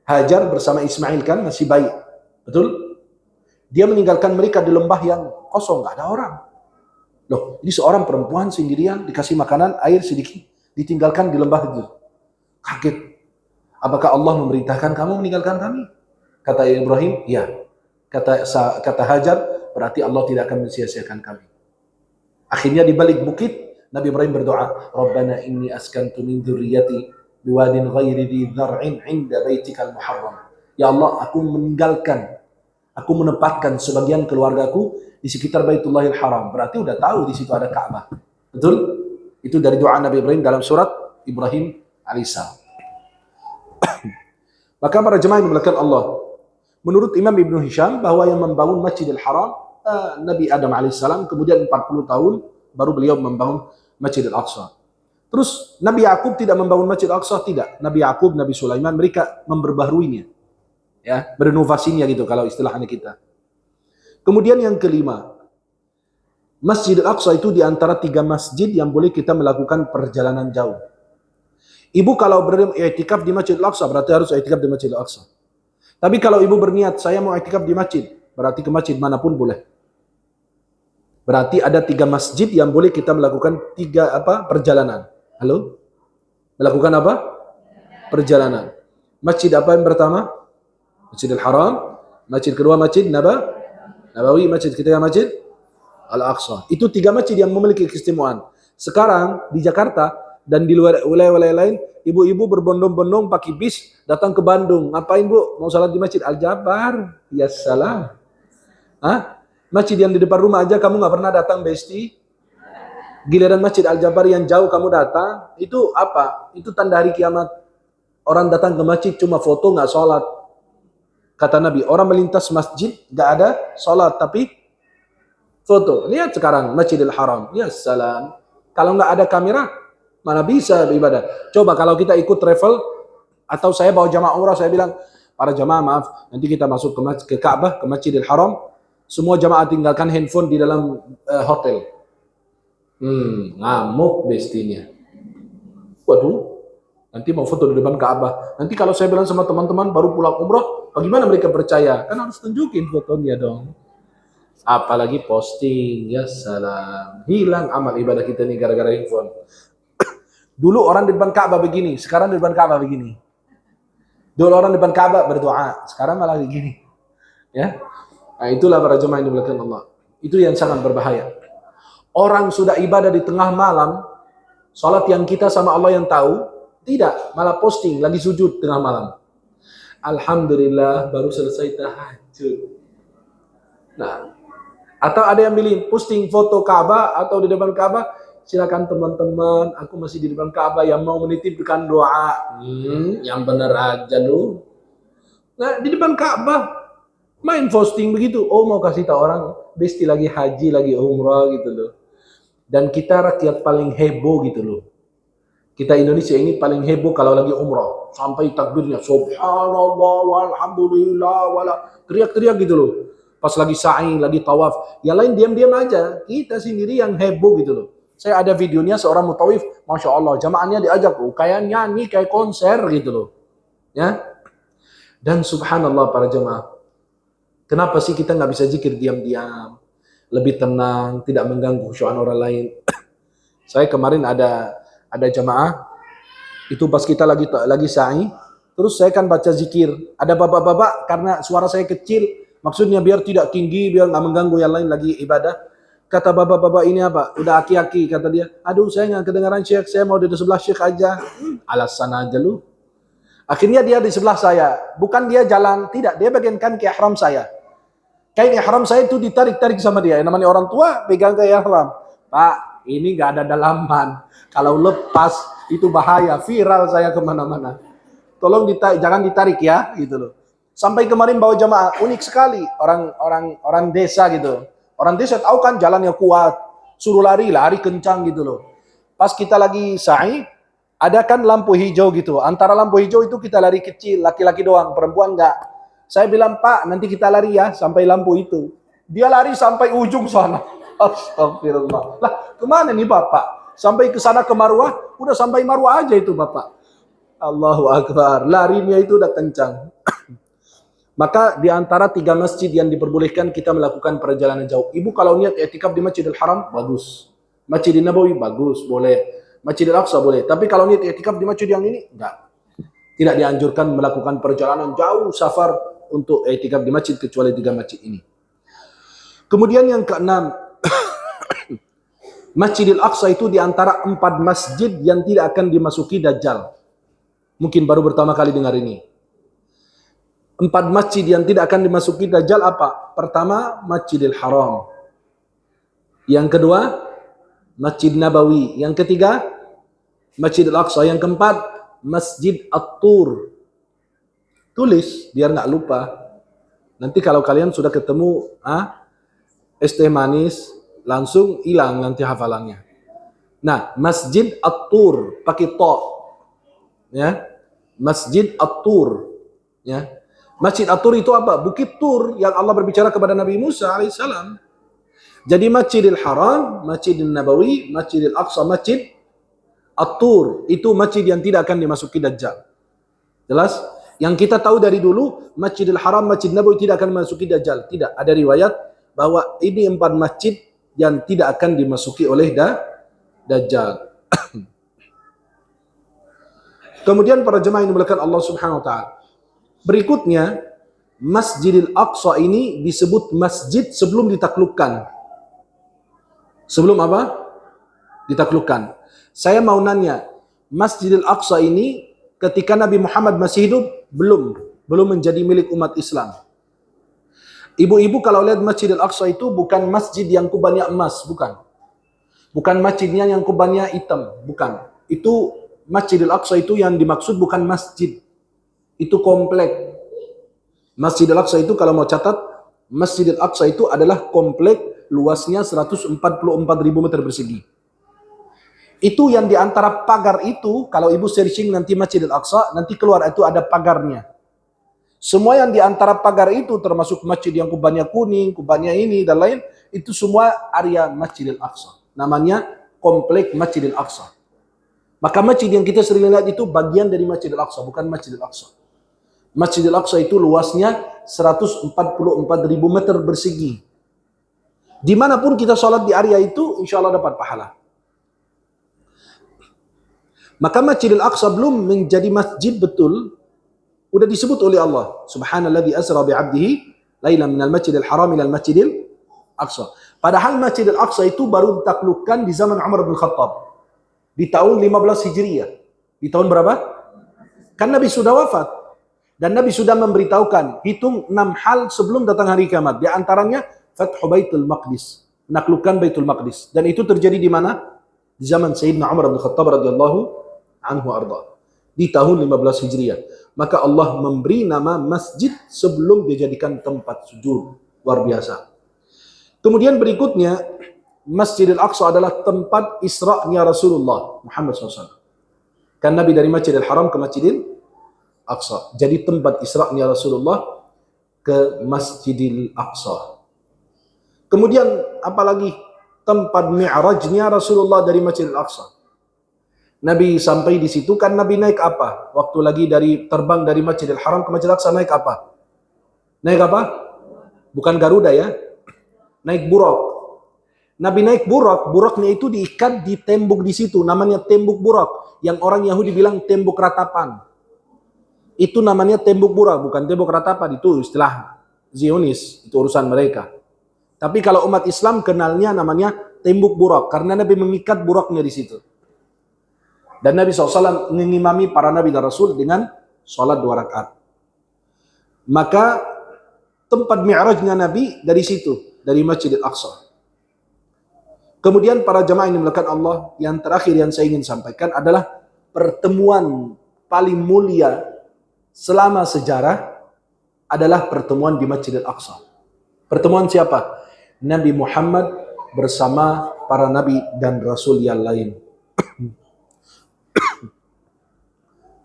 Hajar bersama Ismail kan masih bayi. Betul? Dia meninggalkan mereka di lembah yang kosong, nggak ada orang. Loh, ini seorang perempuan sendirian dikasih makanan, air sedikit, ditinggalkan di lembah itu. Kaget. Apakah Allah memerintahkan kamu meninggalkan kami? Kata Ibrahim, ya. Kata Hajar, berarti Allah tidak akan mensia-siakan kami. Akhirnya di balik bukit, Nabi Ibrahim berdoa, Rabbana inni askantu min dzurriyyati biwadin ghairi dhi dzar'in 'inda baitikal muharram. Ya Allah, aku menempatkan sebagian keluargaku di sekitar Baitullahil Haram. Berarti udah tahu di situ ada Ka'bah. Betul? Itu dari doa Nabi Ibrahim dalam surat Ibrahim alaihissalam. Maka para jemaah yang dimuliakan Allah, menurut Imam Ibnu Hisham bahwa yang membangun Masjidil Haram Nabi Adam alaihissalam, kemudian 40 tahun baru beliau membangun Masjidil Aqsa. Terus Nabi Yakub tidak membangun Masjidil Aqsa, tidak. Nabi Yakub, Nabi Sulaiman, mereka memperbaharuinya. Ya, berenovasinya gitu kalau istilahnya kita. Kemudian yang kelima, Masjidil Aqsa itu di antara 3 masjid yang boleh kita melakukan perjalanan jauh. Ibu kalau beriktikaf di Masjidil Aqsa, berarti harus iktikaf di Masjidil Aqsa. Tapi kalau ibu berniat, saya mau iktikaf di masjid, berarti ke masjid manapun boleh. Berarti ada 3 masjid yang boleh kita melakukan perjalanan. Halo? Melakukan apa? Perjalanan. Masjid apa yang pertama? Masjidil Haram. Masjid kedua Masjid Nabawi. Masjid ketiga Masjid Al-Aqsa. Itu 3 masjid yang memiliki keistimewaan. Sekarang di Jakarta dan di luar wilayah-wilayah lain, ibu-ibu berbondong-bondong pakai bis datang ke Bandung. Ngapain bu? Mau salat di Masjid Al-Jabar? Ya salam. Hah? Masjid yang di depan rumah aja kamu nggak pernah datang, Besti? Giliran Masjid Al-Jabar yang jauh kamu datang, itu apa? Itu tanda hari kiamat. Orang datang ke masjid cuma foto, nggak sholat. Kata Nabi, orang melintas masjid nggak ada sholat, tapi foto. Lihat sekarang Masjidil Haram. Ya salam. Kalau nggak ada kamera, mana bisa beribadah? Coba kalau kita ikut travel, atau saya bawa jamaah umrah, saya bilang, para jamaah maaf, nanti kita masuk ke Ka'bah, ke Masjidil Haram, semua jamaah tinggalkan handphone di dalam hotel. Ngamuk bestinya. Waduh, nanti mau foto di depan Ka'bah. Nanti kalau saya bilang sama teman-teman baru pulang umroh, bagaimana mereka percaya? Kan harus tunjukin fotonya dong. Apalagi posting, ya salam. Hilang amal ibadah kita nih gara-gara handphone. Dulu orang di depan Ka'bah begini, sekarang di depan Ka'bah begini. Dulu orang di depan Ka'bah berdoa, sekarang malah begini. Ya. Nah, itulah para jemaah yang dimuliakan Allah. Itu yang sangat berbahaya. Orang sudah ibadah di tengah malam, salat yang kita sama Allah yang tahu, tidak, malah posting lagi sujud tengah malam. Alhamdulillah baru selesai tahajud. Nah, atau ada yang milih posting foto Ka'bah atau di depan Ka'bah, silakan teman-teman, aku masih di depan Ka'bah yang mau menitipkan doa. Yang benar aja lu. Nah, di depan Ka'bah main posting begitu. Oh, mau kasih tahu orang, Besti lagi haji, lagi umrah gitu loh. Dan kita rakyat paling heboh gitu loh. Kita Indonesia ini paling heboh kalau lagi umrah. Sampai takbirnya subhanallah walhamdulillah wala, teriak-teriak gitu loh. Pas lagi sa'i, lagi tawaf, yang lain diam-diam aja. Kita sendiri yang heboh gitu loh. Saya ada videonya seorang mutawif, Masya Allah, jamaahnya diajak, kayak nyanyi, kayak konser gitu loh. Ya. Dan subhanallah para jamaah, kenapa sih kita nggak bisa zikir diam-diam? Lebih tenang, tidak mengganggu khusyuan orang lain. Saya kemarin ada jamaah, itu pas kita lagi sa'i, terus saya kan baca zikir. Ada bapak-bapak, karena suara saya kecil, maksudnya biar tidak tinggi, biar nggak mengganggu yang lain lagi ibadah. Kata bapak-bapak ini apa? Udah aki-aki, kata dia. Aduh, saya nggak kedengaran syekh, saya mau di sebelah syekh aja. Alasan aja lu. Akhirnya dia di sebelah saya. Bukan dia jalan, tidak. Dia bagian kan ke ihram saya. Kain ihram saya itu ditarik-tarik sama dia. Yang namanya orang tua, pegang ke ihram. Pak, ini nggak ada dalaman. Kalau lepas, itu bahaya. Viral saya kemana-mana. Tolong jangan ditarik ya, gitu loh. Sampai kemarin bawa jamaah, unik sekali orang desa gitu. Orang desa tahu kan jalannya kuat, suruh lari kencang gitu loh. Pas kita lagi sa'i, ada kan lampu hijau gitu. Antara lampu hijau itu kita lari kecil, laki-laki doang, perempuan enggak. Saya bilang, Pak, nanti kita lari ya sampai lampu itu. Dia lari sampai ujung sana. Astagfirullah. Lah, kemana nih Bapak? Sampai ke sana ke Marwah, udah sampai Marwah aja itu Bapak. Allahu Akbar. Larinya itu udah kencang. Maka di antara 3 masjid yang diperbolehkan kita melakukan perjalanan jauh. Ibu kalau niat i'tikaf di Masjidil Haram, bagus. Masjidil Nabawi, bagus, boleh. Masjidil Aqsa, boleh. Tapi kalau niat i'tikaf di masjid yang ini, enggak. Tidak dianjurkan melakukan perjalanan jauh, safar untuk i'tikaf di masjid, kecuali 3 masjid ini. Kemudian yang keenam, Masjidil Aqsa itu di antara 4 masjid yang tidak akan dimasuki Dajjal. Mungkin baru pertama kali dengar ini. 4 masjid yang tidak akan dimasuki Dajjal apa? Pertama, Masjidil Haram. Yang kedua, Masjid Nabawi. Yang ketiga, Masjidil Aqsa. Yang keempat, Masjid At-Tur. Tulis, biar nggak lupa. Nanti kalau kalian sudah ketemu es teh manis, langsung hilang nanti hafalannya. Nah, Masjid At-Tur, pakai to. Ya. Masjid At-Tur. Ya. Masjid At-Tur itu apa? Bukit Tur yang Allah berbicara kepada Nabi Musa alaihissalam. Jadi Masjidil Haram, Masjidil Nabawi, Masjidil Aqsa, Masjid At-Tur. Itu masjid yang tidak akan dimasuki Dajjal. Jelas? Yang kita tahu dari dulu, Masjidil Haram, Masjid Nabawi tidak akan dimasuki Dajjal. Tidak. Ada riwayat bahwa ini 4 masjid yang tidak akan dimasuki oleh Dajjal. Kemudian para jemaah yang dimuliakan Allah Subhanahu wa taala. Berikutnya, Masjidil Aqsa ini disebut masjid sebelum ditaklukkan. Sebelum apa? ditaklukkan. Saya mau nanya, Masjidil Aqsa ini ketika Nabi Muhammad masih hidup belum menjadi milik umat Islam. Ibu-ibu kalau lihat Masjidil Aqsa itu bukan masjid yang kubannya emas, bukan. Bukan masjidnya yang kubannya hitam, bukan. Itu Masjidil Aqsa itu yang dimaksud bukan masjid. Itu komplek. Masjidil Aqsa itu kalau mau catat, Masjidil Aqsa itu adalah komplek luasnya 144.000 meter persegi. Itu yang di antara pagar itu, kalau ibu searching nanti Masjidil Aqsa, nanti keluar itu ada pagarnya. Semua yang di antara pagar itu, termasuk masjid yang kubannya kuning, kubannya ini, dan lain, itu semua area Masjidil Aqsa. Namanya komplek Masjidil Aqsa. Maka masjid yang kita sering lihat itu bagian dari Masjidil Aqsa, bukan Masjidil Aqsa. Masjidil Aqsa itu luasnya 144.000 meter persegi. Dimanapun kita sholat di area itu, insya Allah dapat pahala. Maka Masjidil Aqsa belum menjadi masjid betul, udah disebut oleh Allah. Subhanalladzi asra bi'abdihi lailan minal masjidil haram ilal masjidil Aqsa. Padahal Masjidil Aqsa itu baru ditaklukkan di zaman Umar bin Khattab. Di tahun 15 Hijriah. Di tahun berapa? Kan Nabi sudah wafat. Dan Nabi sudah memberitahukan, hitung 6 hal sebelum datang hari kiamat. Di antaranya, Fathu Baitul Maqdis. Menaklukkan Baitul Maqdis. Dan itu terjadi di mana? Di zaman Sayyidina Umar bin Khattab radhiyallahu anhu arda. Di tahun 15 Hijriah. Maka Allah memberi nama masjid sebelum dijadikan tempat sujud. Luar biasa. Kemudian berikutnya, Masjidil Aqsa adalah tempat Isra'nya Rasulullah Muhammad SAW. Kan Nabi dari Masjidil Haram ke Masjidil Aqsa. Jadi tempat Isra'nya Rasulullah ke Masjidil Aqsa. Kemudian apalagi tempat Mi'rajnya Rasulullah dari Masjidil Aqsa. Nabi sampai di situ kan Nabi naik apa? Waktu lagi terbang dari Masjidil Haram ke Masjidil Aqsa naik apa? Naik apa? Bukan Garuda ya. Naik buraq. Nabi naik buraq, buraqnya itu diikat di tembok di situ, namanya tembok buraq. Yang orang Yahudi bilang tembok ratapan. Itu namanya tembok buraq, bukan tembok ratapan, itu istilah Zionis, itu urusan mereka. Tapi kalau umat Islam kenalnya namanya tembok buraq, karena Nabi mengikat buraqnya di situ. Dan Nabi SAW mengimami para Nabi dan Rasul dengan sholat 2 rakaat. Maka tempat mi'rajnya Nabi dari situ, dari Masjidil Aqsa. Kemudian para jamaah yang dimuliakan Allah, yang terakhir yang saya ingin sampaikan adalah pertemuan paling mulia selama sejarah adalah pertemuan di Masjidil Aqsa. Pertemuan siapa? Nabi Muhammad bersama para Nabi dan Rasul yang lain.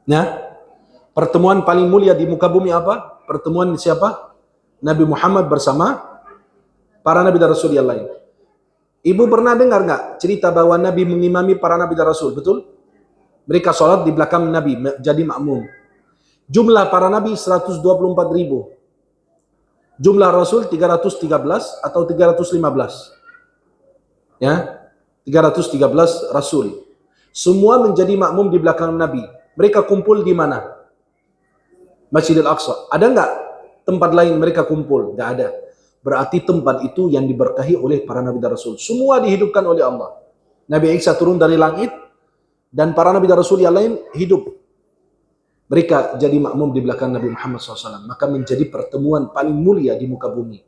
Nah, pertemuan paling mulia di muka bumi apa? Pertemuan siapa? Nabi Muhammad bersama para Nabi dan Rasul yang lain. Ibu pernah dengar nggak cerita bahwa Nabi mengimami para Nabi dan Rasul? Betul? Mereka sholat di belakang Nabi, jadi makmum. Jumlah para Nabi 124.000. Jumlah Rasul 313 atau 315. Ya, 313 Rasul. Semua menjadi makmum di belakang Nabi. Mereka kumpul di mana? Masjidil Aqsa. Ada nggak tempat lain mereka kumpul? Nggak ada. Berarti tempat itu yang diberkahi oleh para Nabi dan Rasul. Semua dihidupkan oleh Allah. Nabi Isa turun dari langit, dan para Nabi dan Rasul yang lain hidup. Mereka jadi makmum di belakang Nabi Muhammad SAW. Maka menjadi pertemuan paling mulia di muka bumi.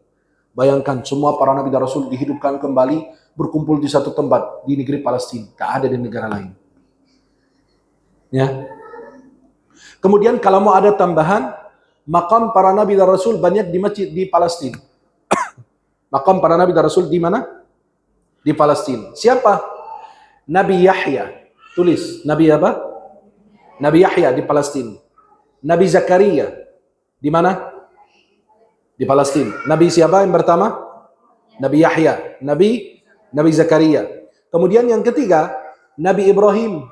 Bayangkan semua para Nabi dan Rasul dihidupkan kembali, berkumpul di satu tempat di negeri Palestina. Tak ada di negara lain. Ya. Kemudian kalau mau ada tambahan, makam para Nabi dan Rasul banyak di masjid di Palestina. Makam para Nabi dan Rasul di mana? Di Palestina. Siapa? Nabi Yahya. Tulis. Nabi apa? Nabi Yahya di Palestina. Nabi Zakaria. Di mana? Di Palestina. Nabi siapa yang pertama? Nabi Yahya. Nabi Zakaria. Kemudian yang ketiga, Nabi Ibrahim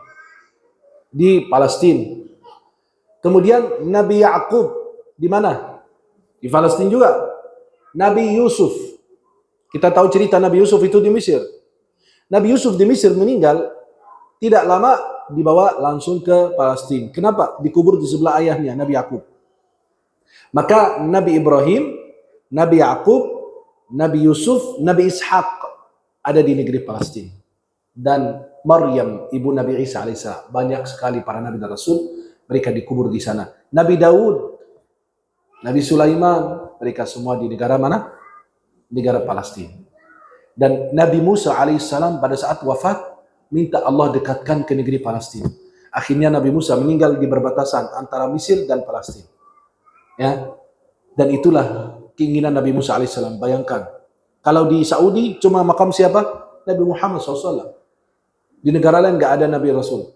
di Palestina. Kemudian Nabi Yaqub di mana? Di Palestina juga. Nabi Yusuf. Kita tahu cerita Nabi Yusuf itu di Mesir. Nabi Yusuf di Mesir meninggal, tidak lama dibawa langsung ke Palestina. Kenapa? Dikubur di sebelah ayahnya, Nabi Yaqub. Maka Nabi Ibrahim, Nabi Yaqub, Nabi Yusuf, Nabi Ishaq ada di negeri Palestina. dan Maryam ibu Nabi Isa alaihissalam. Banyak sekali para nabi dan rasul mereka dikubur di sana. Nabi Daud, Nabi Sulaiman, mereka semua di negara mana? Negara Palestina. Dan Nabi Musa alaihissalam pada saat wafat minta Allah dekatkan ke negeri Palestina. Akhirnya Nabi Musa meninggal di perbatasan antara Mesir dan Palestina. Ya, dan itulah keinginan Nabi Musa alaihissalam. Bayangkan, kalau di Saudi cuma makam siapa? Nabi Muhammad SAW. Di negara lain nggak ada Nabi Rasul.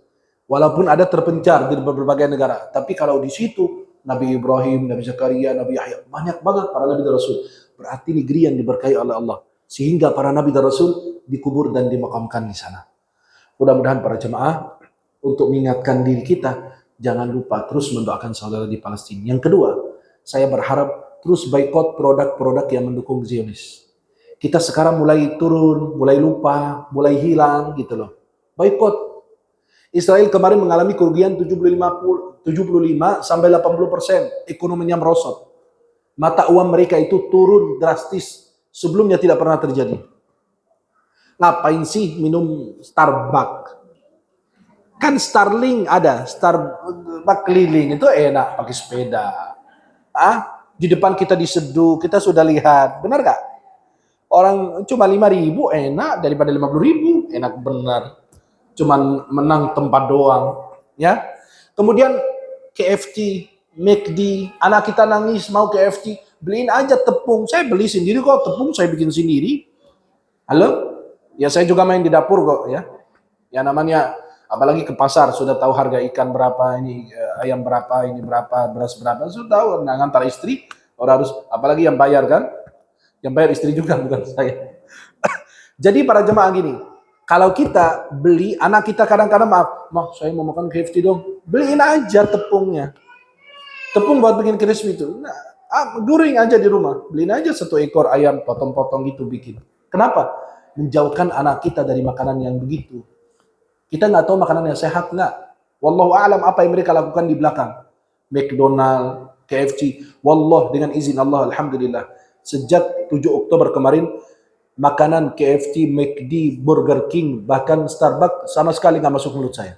Walaupun ada terpencar di berbagai negara. Tapi kalau di situ, Nabi Ibrahim, Nabi Zakaria, Nabi Yahya, banyak banget para Nabi dan Rasul. Berarti negeri yang diberkahi oleh Allah. Sehingga para Nabi dan Rasul dikubur dan dimakamkan di sana. Mudah-mudahan para jemaah, untuk mengingatkan diri kita, jangan lupa terus mendoakan saudara di Palestina. Yang kedua, saya berharap terus boikot produk-produk yang mendukung Zionis. Kita sekarang mulai turun, mulai lupa, mulai hilang gitu loh. Boikot. Israel kemarin mengalami kerugian 75 sampai 80%, ekonominya merosot. Mata uang mereka itu turun drastis, sebelumnya tidak pernah terjadi. Ngapain sih minum Starbucks? Kan Starlink ada, Starbucks keliling itu enak pakai sepeda. Di depan kita diseduh, kita sudah lihat, benar gak? Orang cuma 5.000 enak daripada 50.000, enak benar. Cuman menang tempat doang, ya. Kemudian KFC, McD, anak kita nangis mau KFC, beliin aja tepung. Saya beli sendiri kok, tepung saya bikin sendiri. Halo? Ya saya juga main di dapur kok, ya. Ya namanya, apalagi ke pasar sudah tahu harga ikan berapa, ini ayam berapa, ini berapa, beras berapa, sudah tahu. Nah, antar istri, orang harus, apalagi yang bayar kan? Yang bayar istri juga, bukan saya. Jadi para jemaah gini, kalau kita beli, anak kita kadang-kadang maaf, saya mau makan KFC dong, beliin aja tepungnya. Tepung buat bikin crispy itu. Nah, goreng aja di rumah, beliin aja 1 ekor ayam, potong-potong gitu bikin. Kenapa? Menjauhkan anak kita dari makanan yang begitu. Kita nggak tahu makanan yang sehat nggak. Wallahu a'lam apa yang mereka lakukan di belakang. McDonald, KFC. Wallah dengan izin Allah, alhamdulillah. Sejak 7 Oktober kemarin, makanan KFC, McD, Burger King, bahkan Starbucks sama sekali nggak masuk mulut saya.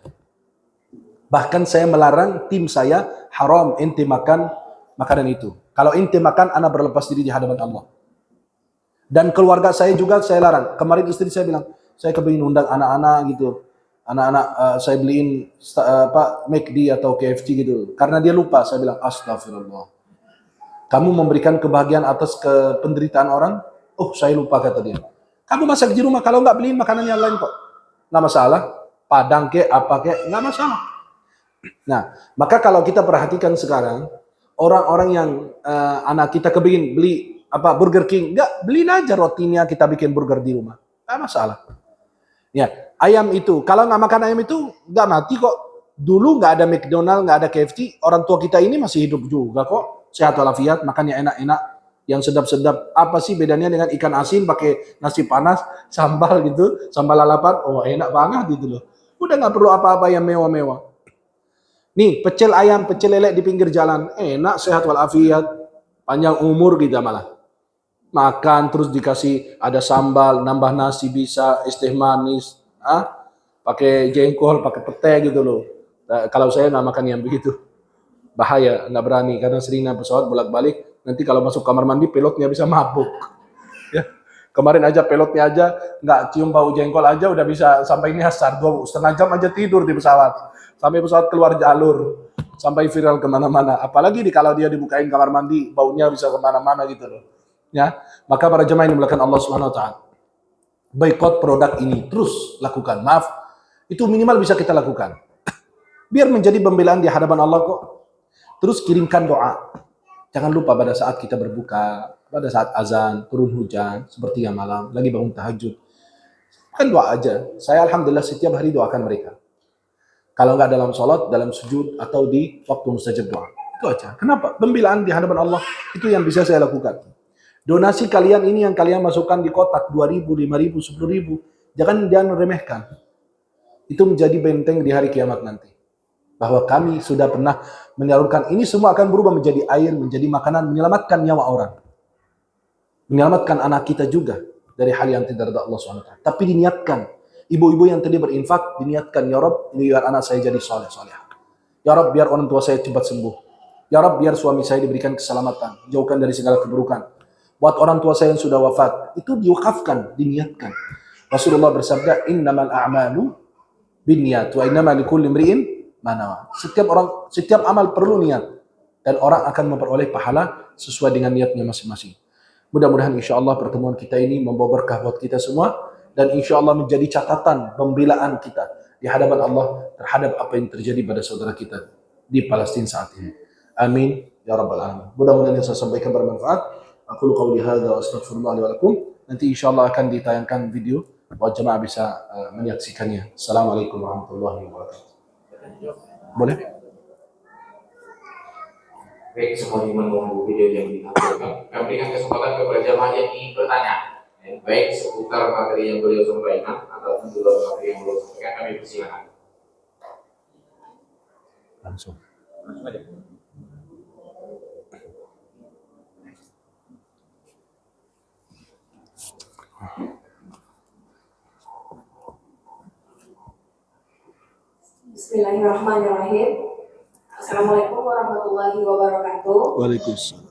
Bahkan saya melarang tim saya, haram ente makan makanan itu. Kalau ente makan, ana berlepas diri di hadapan Allah. Dan keluarga saya juga saya larang. Kemarin istri saya bilang, saya kepingin undang anak-anak gitu. Anak-anak saya beliin McD atau KFC gitu. Karena dia lupa, saya bilang astagfirullah. Kamu memberikan kebahagiaan atas penderitaan orang? Oh, saya lupa kata dia. Kamu masak di rumah, kalau nggak beliin makanan yang lain kok. Nggak masalah. Padang kek, apa kek, nggak masalah. Nah, maka kalau kita perhatikan sekarang, orang-orang yang anak kita kepingin beli Burger King, nggak, beliin aja rotinya, kita bikin burger di rumah. Nggak masalah. Ya, ayam itu, kalau nggak makan ayam itu, nggak mati kok. Dulu nggak ada McDonald, nggak ada KFC, orang tua kita ini masih hidup juga kok. Sehat walafiat, makannya enak-enak, yang sedap-sedap. Apa sih bedanya dengan ikan asin pakai nasi panas, sambal gitu, sambal lalapan, oh enak banget gitu loh. Udah nggak perlu apa-apa yang mewah-mewah. Nih, pecel ayam, pecel lele di pinggir jalan, enak, sehat walafiat, panjang umur kita malah. Makan terus dikasih ada sambal, nambah nasi bisa, es teh manis, pakai jengkol, pakai pete gitu loh. Nah, kalau saya nggak makan yang begitu. Bahaya, nggak berani karena sering naik pesawat bolak-balik. Nanti kalau masuk kamar mandi pilotnya bisa mabuk. Ya, kemarin aja pilotnya aja nggak cium bau jengkol aja udah bisa sampai ini hasar 2,5 jam aja tidur di pesawat. Sampai pesawat keluar jalur, sampai viral kemana-mana. Apalagi kalau dia dibukain kamar mandi, baunya bisa kemana-mana gitu loh. Ya, maka para jemaah yang dimuliakan Allah Subhanahu Wa Taala, boikot produk ini terus lakukan. Maaf, itu minimal bisa kita lakukan. Biar menjadi pembelaan di hadapan Allah kok. Terus kirimkan doa. Jangan lupa pada saat kita berbuka, pada saat azan, turun hujan, seperti yang malam, lagi bangun tahajud. Kan doa aja. Saya alhamdulillah setiap hari doakan mereka. Kalau nggak dalam sholat, dalam sujud, atau di waktu mustajab doa. Itu aja. Kenapa? Pembelaan di hadapan Allah, itu yang bisa saya lakukan. Donasi kalian ini yang kalian masukkan di kotak, 2.000, 5.000, 10.000. Jangan remehkan. Itu menjadi benteng di hari kiamat nanti. Bahwa kami sudah pernah menyalurkan, ini semua akan berubah menjadi air, menjadi makanan, menyelamatkan nyawa orang. Menyelamatkan anak kita juga dari hal yang tidak ada Allah SWT. Tapi diniatkan, Ibu-ibu yang tadi berinfak, diniatkan, ya Rob, biar anak saya jadi soleh. Ya Rob, biar orang tua saya cepat sembuh. Ya Rob, biar suami saya diberikan keselamatan, jauhkan dari segala keburukan. Buat orang tua saya yang sudah wafat, itu diwakafkan, diniatkan. Rasulullah bersabda, innamal a'malu binniyat wa innamal likulli imri'in ma nawa. Setiap amal perlu niat, dan orang akan memperoleh pahala sesuai dengan niatnya masing-masing. Mudah-mudahan insya Allah pertemuan kita ini membawa berkah buat kita semua, dan insya Allah menjadi catatan pembelaan kita di hadapan Allah terhadap apa yang terjadi pada saudara kita di Palestina saat ini. Amin ya rabbal alamin. Mudah-mudahan yang saya sampaikan bermanfaat. Aku qauli hadza wa astaghfirullah li wa lakum. Nanti insya Allah akan ditayangkan video buat jemaah bisa menyaksikannya. Assalamualaikum warahmatullahi wabarakatuh. Boleh? Baik, semuanya menunggu video yang ditampilkan. Kami berikan kesempatan kepada jemaah yang ingin bertanya, baik seputar materi yang beliau sampaikan ataupun di luar materi yang beliau sampaikan. Kami persilakan. Langsung aja. Bismillahirrahmanirrahim. Assalamualaikum warahmatullahi wabarakatuh. Waalaikumsalam.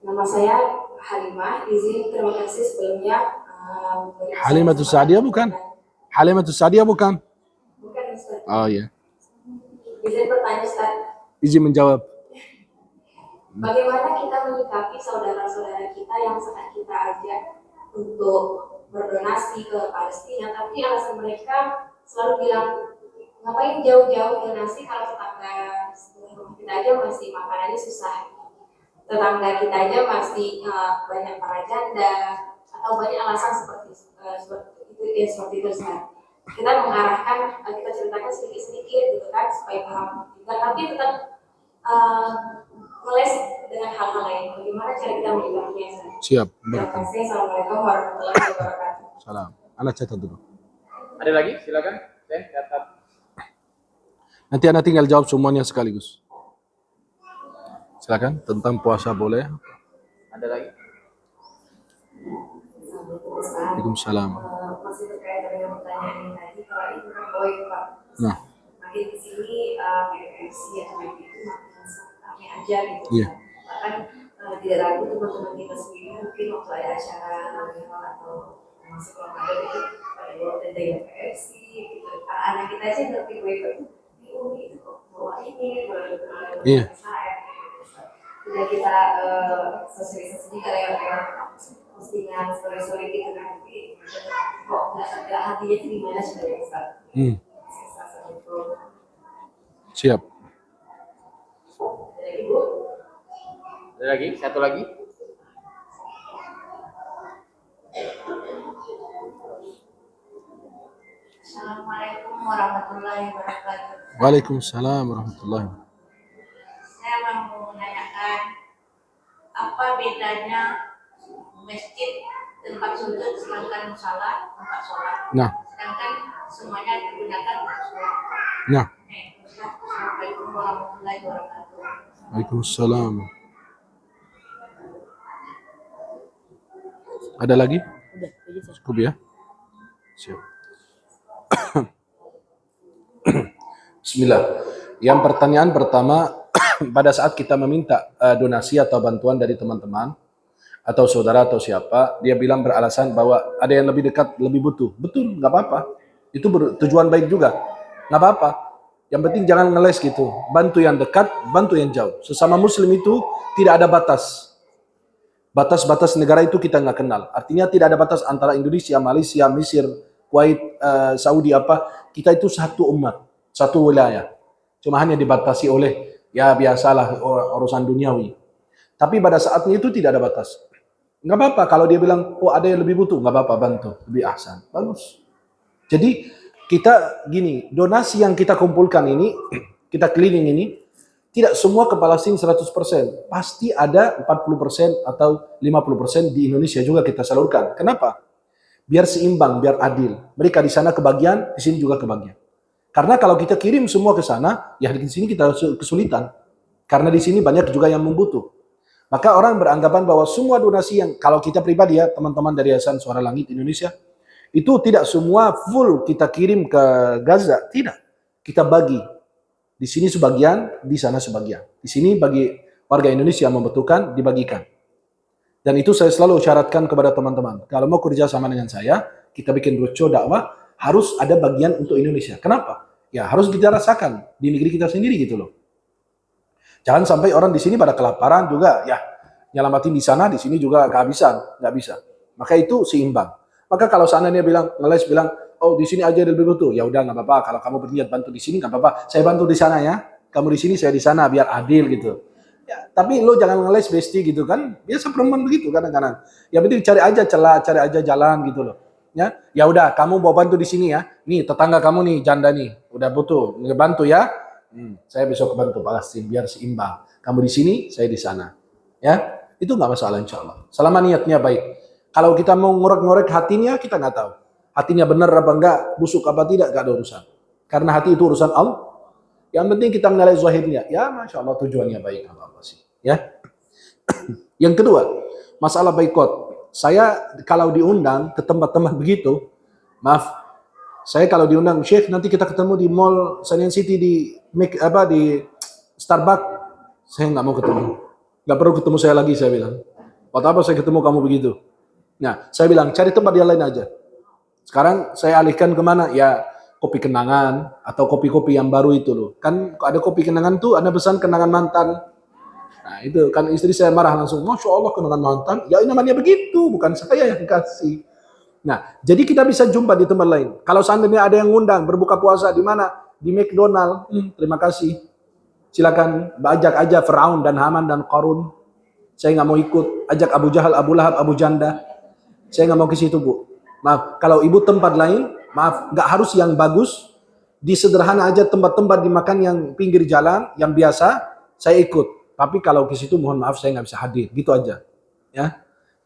Nama saya Halimah. Izin terima kasih sebelumnya. Halimatus Sa'diyah bukan? Halimatus Sa'diyah bukan? Bukan Ustaz. Oh iya. Izin bertanya Ustaz. Izin menjawab. Bagaimana kita menyikapi saudara-saudara kita yang sedang kita ajak untuk berdonasi ke Palestina, tapi alasan mereka selalu bilang, ngapain jauh-jauh donasi kalau tetangga rumah kita aja masih makanannya susah, tetangga kita aja masih banyak para janda, atau banyak alasan seperti itu Ustaz. Kita mengarahkan, kita ceritakan sedikit-sedikit gitu kan supaya paham juga, tapi tetap ngeles dengan hal-hal lain. Bagaimana cara kita menyikapinya Ustaz? Siap. Terima kasih. Assalamualaikum warahmatullahi wabarakatuh. Salam. Anak catat dulu. Ada lagi? Silakan. Saya catat. Nanti Anda tinggal jawab semuanya sekaligus. Silakan. Tentang puasa boleh. Ada lagi? Waalaikumsalam. Masih terkait dengan pertanyaan ini tadi, kalau itu kan boy Pak. Nah. Makin di sini PFC atau itu makin kami aja gitu. Iya. Bahkan tidak ragu teman-teman kita sendiri mungkin waktu ada acara atau masuk Ramadan itu pada buat tenda yang PFC gitu. Anak kita aja ngerti boy itu. Ini kok bawa ini, Iya. Sudah kita sosialisasi juga lewat postingan story gitu kan, tapi kok nggak hatinya di mana sebenarnya Ustaz? Siap. Ada Ibu? Ada lagi? Satu lagi? Assalamualaikum warahmatullahi wabarakatuh. Waalaikumsalam warahmatullahi wabarakatuh. Saya mau menanyakan apa bedanya masjid tempat sujud sedangkan musola tempat sholat. Nah. Sedangkan semuanya digunakan untuk sholat. Nah. Assalamualaikum warahmatullahi wabarakatuh. Waalaikumsalam. Ada lagi? Cukup ya? Siap. Bismillah. Yang pertanyaan pertama, pada saat kita meminta donasi atau bantuan dari teman-teman atau saudara atau siapa, dia bilang beralasan bahwa ada yang lebih dekat, lebih butuh. Betul, nggak apa-apa. Itu tujuan baik juga, nggak apa-apa. Yang penting jangan ngeles gitu. Bantu yang dekat, bantu yang jauh. Sesama Muslim itu tidak ada batas. Batas-batas negara itu kita nggak kenal. Artinya tidak ada batas antara Indonesia, Malaysia, Mesir, Kuwait, Saudi apa. Kita itu satu umat, satu wilayah. Cuma hanya dibatasi oleh ya biasalah urusan duniawi. Tapi pada saatnya itu tidak ada batas. Nggak apa-apa kalau dia bilang, oh ada yang lebih butuh, nggak apa-apa, bantu, lebih ahsan, bagus. Jadi kita gini, donasi yang kita kumpulkan ini, kita keliling ini, tidak semua ke Palestina 100%. Pasti ada 40% atau 50% di Indonesia juga kita salurkan. Kenapa? Biar seimbang, biar adil. Mereka di sana kebagian, di sini juga kebagian. Karena kalau kita kirim semua ke sana, ya di sini kita kesulitan. Karena di sini banyak juga yang membutuh. Maka orang beranggapan bahwa semua donasi yang, kalau kita pribadi ya, teman-teman dari Yayasan Suara Langit Indonesia, Itu tidak semua full kita kirim ke Gaza, tidak. Kita bagi. Di sini sebagian, di sana sebagian. Di sini bagi warga Indonesia yang membutuhkan, dibagikan. Dan itu saya selalu syaratkan kepada teman-teman. Kalau mau kerja sama dengan saya, kita bikin roadshow dakwah, harus ada bagian untuk Indonesia. Kenapa? Ya harus kita rasakan di negeri kita sendiri gitu loh. Jangan sampai orang di sini pada kelaparan juga, ya nyelamatin di sana, di sini juga kehabisan, nggak bisa. Maka itu seimbang. Maka kalau seandainya ngeles bilang, oh di sini aja lebih butuh, ya udah nggak apa-apa. Kalau kamu berniat bantu di sini nggak apa-apa. Saya bantu di sana ya. Kamu di sini, saya di sana, biar adil gitu. Ya, tapi lo jangan ngeles besti gitu kan. Biasa perempuan begitu kadang-kadang. Ya penting cari aja celah, cari aja jalan gitu loh. Ya udah kamu mau bantu di sini ya. Nih tetangga kamu nih janda nih, udah butuh, ngebantu ya. Saya besok bantu Palestina biar seimbang. Kamu di sini, saya di sana. Ya, itu nggak masalah insya Allah. Selama niatnya baik. Kalau kita mau ngorek-ngorek hatinya, kita nggak tahu. Hatinya benar apa enggak, busuk apa tidak, nggak ada urusan. Karena hati itu urusan Allah. Yang penting kita menilai zahirnya. Ya, masya Allah tujuannya baik apa sih. Ya. Yang kedua, masalah boikot. Saya kalau diundang ke tempat-tempat begitu, maaf, saya kalau diundang, Syekh nanti kita ketemu di Mall Senayan City di Starbucks, saya nggak mau ketemu. Nggak perlu ketemu saya lagi, saya bilang. Buat apa saya ketemu kamu begitu? Nah, saya bilang cari tempat yang lain aja. Sekarang saya alihkan kemana? Ya kopi kenangan atau kopi-kopi yang baru itu loh. Kan ada kopi kenangan tuh, ada pesan kenangan mantan. Nah itu kan istri saya marah langsung, Masya Allah kenangan mantan, ya ini namanya begitu, bukan saya yang kasih. Nah jadi kita bisa jumpa di tempat lain. Kalau seandainya ada yang ngundang berbuka puasa di mana? Di McDonald, terima kasih. Silakan ajak aja Firaun dan Haman dan Qarun. Saya nggak mau ikut. Ajak Abu Jahal, Abu Lahab, Abu Janda. Saya nggak mau ke situ bu. Maaf, kalau ibu tempat lain, maaf, nggak harus yang bagus. Di sederhana aja tempat-tempat dimakan yang pinggir jalan, yang biasa, saya ikut. Tapi kalau ke situ mohon maaf saya nggak bisa hadir, gitu aja. Ya.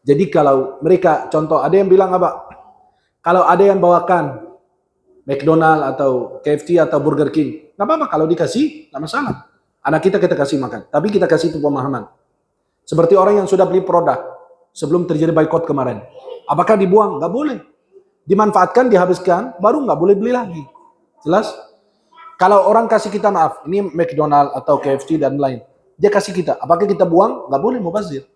Jadi kalau mereka contoh ada yang bilang apa? Kalau ada yang bawakan McDonald atau KFC atau Burger King, nggak apa-apa kalau dikasih, nggak masalah. Anak kita kasih makan, tapi kita kasih itu pemahaman. Seperti orang yang sudah beli produk sebelum terjadi boykot kemarin, apakah dibuang? Nggak boleh. Dimanfaatkan, dihabiskan, baru nggak boleh beli lagi. Jelas? Kalau orang kasih kita maaf, ini McDonald atau KFC dan lain. Dia kasih kita, apakah kita buang? Nggak boleh, mubazir.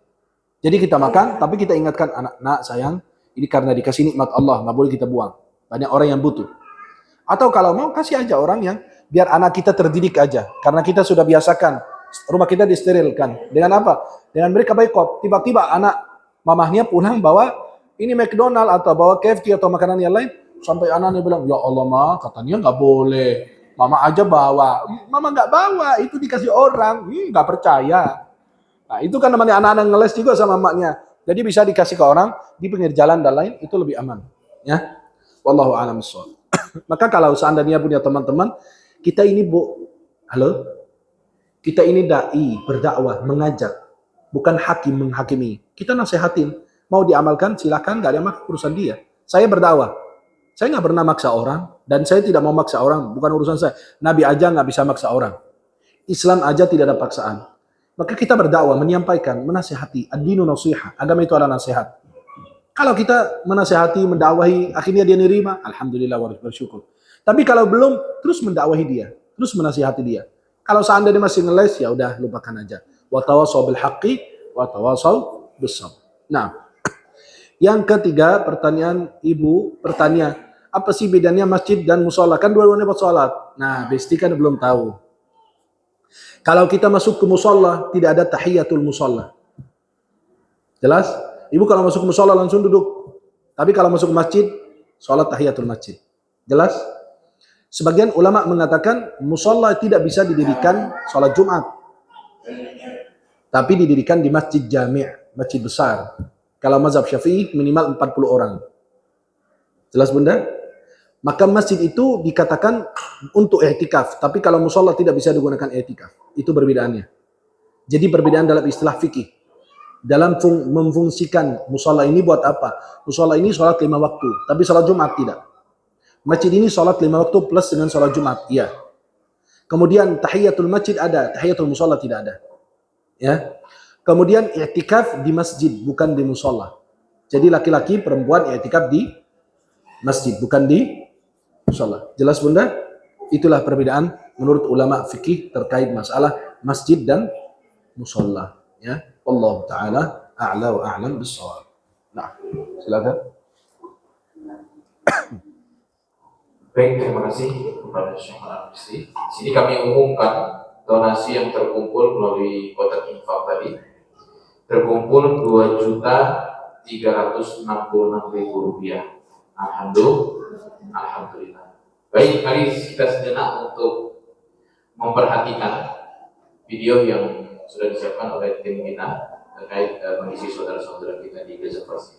Jadi kita makan, tapi kita ingatkan anak sayang, ini karena dikasih nikmat Allah, nggak boleh kita buang. Banyak orang yang butuh. Atau kalau mau, kasih aja orang yang, biar anak kita terdidik aja. Karena kita sudah biasakan, rumah kita disterilkan. Dengan apa? Dengan mereka boikot. Tiba-tiba anak mamahnya pulang bawa, ini McDonald atau bawa KFC atau makanan yang lain, sampai anaknya bilang, ya Allah ma, katanya nggak boleh. Mama aja bawa, mama nggak bawa, itu dikasih orang, nggak percaya. Nah itu kan namanya anak-anak ngeles juga sama maknya. Jadi bisa dikasih ke orang di pinggir jalan dan lain, itu lebih aman. Ya, wallahu a'lam bishawab. Maka kalau seandainya punya teman-teman, kita ini kita ini dai, berdakwah, mengajak, bukan hakim menghakimi. Kita nasihatin, mau diamalkan silakan, nggak ada yang urusan dia. Saya berdakwah. Saya nggak pernah maksa orang, dan saya tidak mau maksa orang, bukan urusan saya. Nabi aja nggak bisa maksa orang. Islam aja tidak ada paksaan. Maka kita berdakwah, menyampaikan, menasihati. Ad-dinu nasiha, agama itu adalah nasihat. Kalau kita menasihati, mendakwahi, akhirnya dia nerima, alhamdulillah, bersyukur. Tapi kalau belum, terus mendakwahi dia, terus menasihati dia. Kalau seandainya masih ngeles, ya udah lupakan aja. Wa tawasaw bil haqqi, wa tawasaw bis sabr. Nah, yang ketiga pertanyaan ibu, apa sih bedanya masjid dan musola? Kan dua-duanya buat sholat. Nah, Besti kan belum tahu. Kalau kita masuk ke musola, tidak ada tahiyatul musola. Jelas? Ibu kalau masuk ke musola langsung duduk. Tapi kalau masuk ke masjid, sholat tahiyatul masjid. Jelas? Sebagian ulama mengatakan musola tidak bisa didirikan sholat Jumat. Tapi didirikan di masjid jami', masjid besar. Kalau mazhab Syafi'i minimal 40 orang. Jelas bunda? Maka masjid itu dikatakan untuk i'tikaf. Tapi kalau musola tidak bisa digunakan i'tikaf. Itu perbedaannya. Jadi perbedaan dalam istilah fikih. Dalam memfungsikan musola ini buat apa? Musola ini sholat 5 waktu. Tapi sholat Jumat tidak. Masjid ini sholat 5 waktu plus dengan sholat Jumat. Iya. Kemudian tahiyatul masjid ada. Tahiyatul musola tidak ada. Ya. Kemudian i'tikaf di masjid. Bukan di musola. Jadi laki-laki perempuan i'tikaf di masjid, bukan di musola. Jelas Bunda? Itulah perbedaan menurut ulama fikih terkait masalah masjid dan musola. Ya, Allah Taala a'la wa a'lam bis-shawab. Nah, silakan. Baik, terima kasih kepada Syekh Al-Armisti. Di sini kami umumkan donasi yang terkumpul melalui kotak infak tadi terkumpul Rp2.366.000. Alhamdulillah. Baik, mari kita sejenak untuk memperhatikan video yang sudah disiapkan oleh tim kita terkait kondisi saudara-saudara kita di Gaza Palestina.